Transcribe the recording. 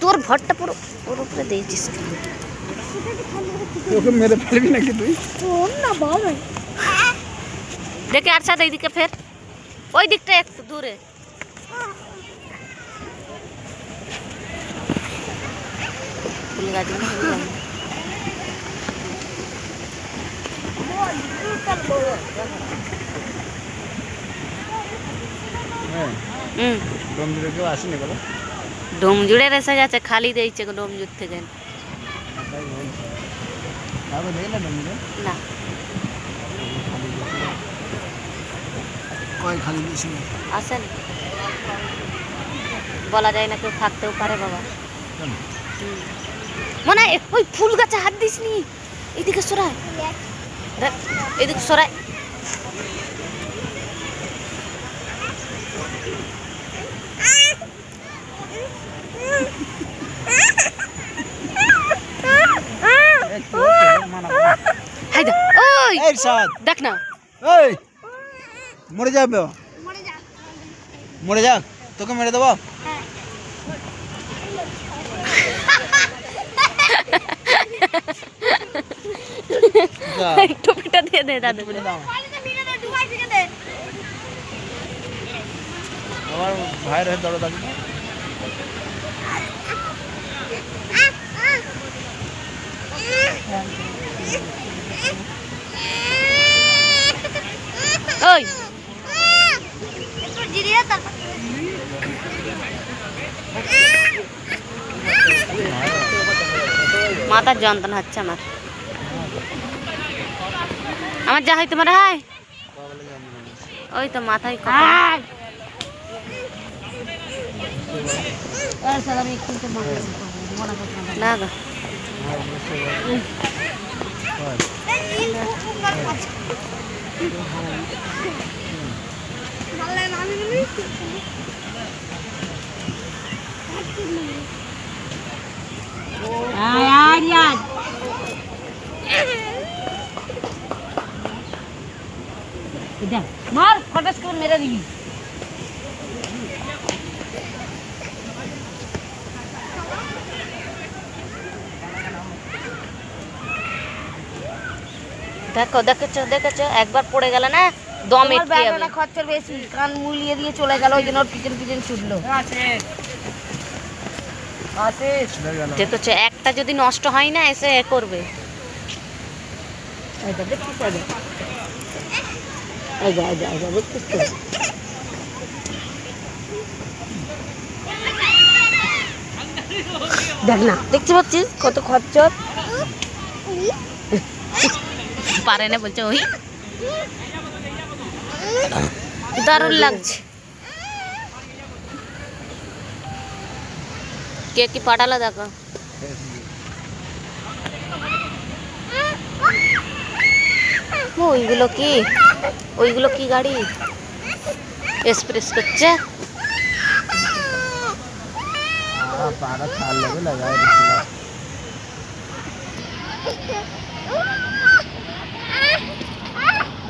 তোর ভরটা পুরো ওর উপরে দিয়েছিস তোকে মেরে ফেলবি নাকি তুই? না বাবা দেখে আর সাথে এইদিকে ফের ওই দিকটা একটু দূরে ফুল গাছগুলো হ্যাঁ ডোমজুড়ে কেউ আসেনি বলো? ডোমজুড়ের এসে গেছে খালি দিয়েছে ডোমজুর থেকে না খালি দিয়েছি আসেন বলা যায় না কেউ থাকতেও পারে বাবা মনে হয় ওই ফুল গাছে হাত দিস নি এদিকে সরায় এদিকে সরায় দেখ না মরে যাবে মরে যাক তোকে মেরে দেবো টুপিটা দিয়ে দে দাদু আমার ভাইয়ের হয়ে দরদ আছে ওই মাথার যন্ত্রণা হচ্ছে আমার আমার যা হয় তোমার হাই ওই তো মাথায় না গো মার ফটাস করে মেরে দিবি দেখো দেখেছো দেখেছো একবার পড়ে গেল না দম এটকে যাবে খরচা বেশি কান মুলিয়ে দিয়ে চলে গেল ওই জন্য ওর পিছন পিছন ছুটলো যেহেতু একটা যদি নষ্ট হয় না এসে করবে দেখ না দেখতে পাচ্ছিস কত খরচর পারে না বলছে ওই দারুণ লাগছে কে কি পাঠালো দেখো ওইগুলো কি গাড়ি এক্সপ্রেস করছে पारा छाल लगे लगाए